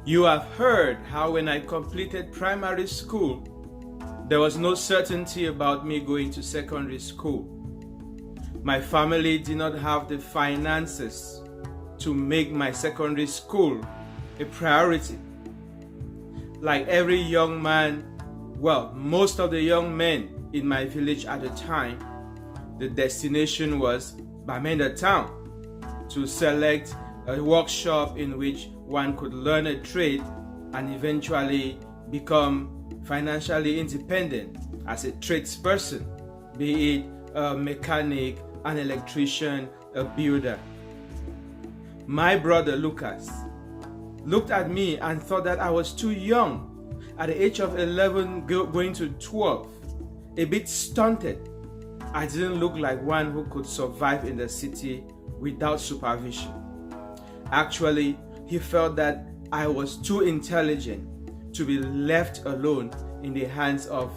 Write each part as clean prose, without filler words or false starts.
You have heard how when I completed primary school, there was no certainty about me going to secondary school. My family did not have the finances to make my secondary school a priority. Like every young man, well, most of the young men in my village at the time, the destination was Bamenda town to select a workshop in which one could learn a trade and eventually become financially independent as a tradesperson, be it a mechanic, an electrician, a builder. My brother Lucas looked at me and thought that I was too young, at the age of 11 going to 12, a bit stunted. I didn't look like one who could survive in the city without supervision. Actually, he felt that I was too intelligent to be left alone in the hands of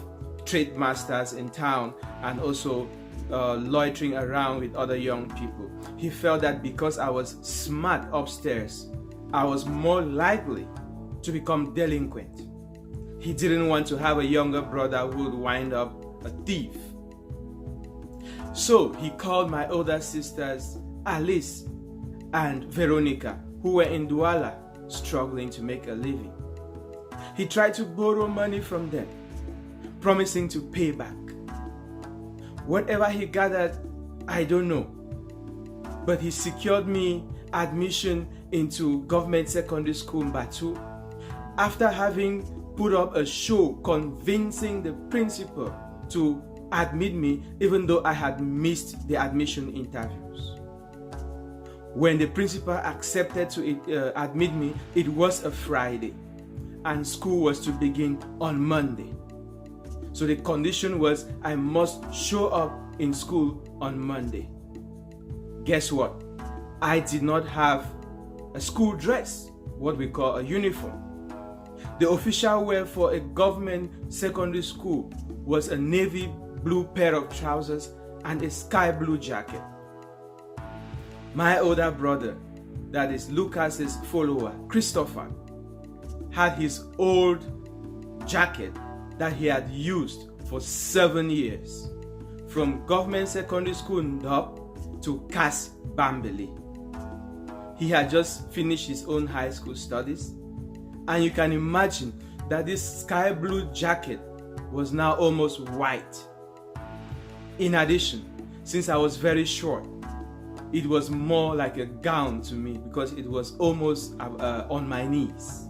trade masters in town and also loitering around with other young people. He felt that because I was smart upstairs, I was more likely to become delinquent. He didn't want to have a younger brother who would wind up a thief. So he called my older sisters Alice and Veronica, who were in Douala struggling to make a living. He tried to borrow money from them, promising to pay back. Whatever he gathered, I don't know. But he secured me admission into government secondary school in Batu after having put up a show convincing the principal to admit me even though I had missed the admission interviews. When the principal accepted to admit me, it was a Friday and school was to begin on Monday. So the condition was I must show up in school on Monday. Guess what? I did not have a school dress, what we call a uniform. The official wear for a government secondary school was a navy blue pair of trousers and a sky blue jacket. My older brother, that is Lucas's follower, Christopher, had his old jacket that he had used for 7 years, from government secondary school Ndop to Cass Bambili. He had just finished his own high school studies, and you can imagine that this sky blue jacket was now almost white. In addition, since I was very short, it was more like a gown to me because it was almost on my knees.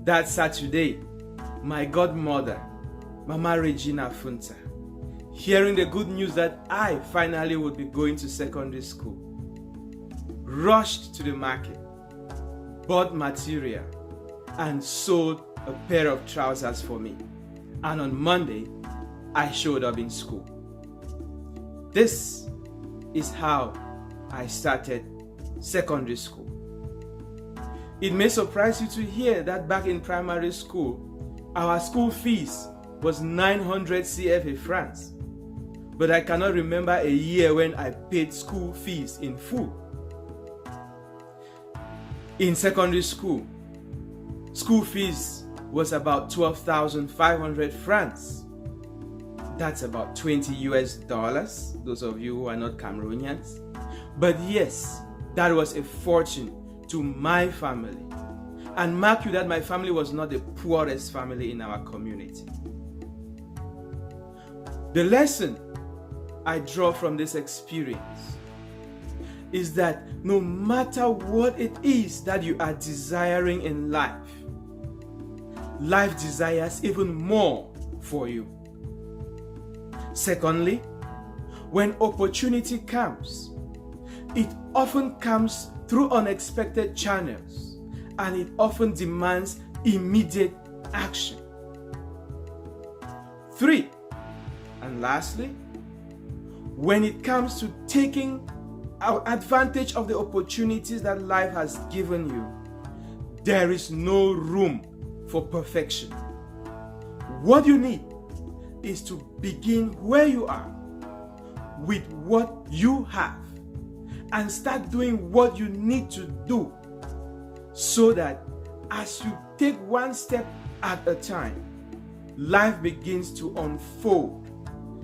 That Saturday, my godmother, Mama Regina Funta, hearing the good news that I finally would be going to secondary school, rushed to the market, bought material, and sewed a pair of trousers for me. And on Monday, I showed up in school. This is how I started secondary school. It may surprise you to hear that back in primary school, our school fees was 900 CFA francs. But I cannot remember a year when I paid school fees in full. In secondary school, school fees was about 12,500 francs. That's about $20 US, those of you who are not Cameroonians. But yes, that was a fortune to my family. And mark you that my family was not the poorest family in our community. The lesson I draw from this experience is that no matter what it is that you are desiring in life, life desires even more for you. Secondly, when opportunity comes, it often comes through unexpected channels, and it often demands immediate action. 3, and lastly, when it comes to taking advantage of the opportunities that life has given you, there is no room for perfection. What you need is to begin where you are with what you have and start doing what you need to do so that as you take one step at a time, life begins to unfold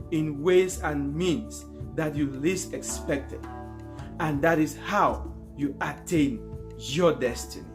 in ways and means that you least expected. And that is how you attain your destiny.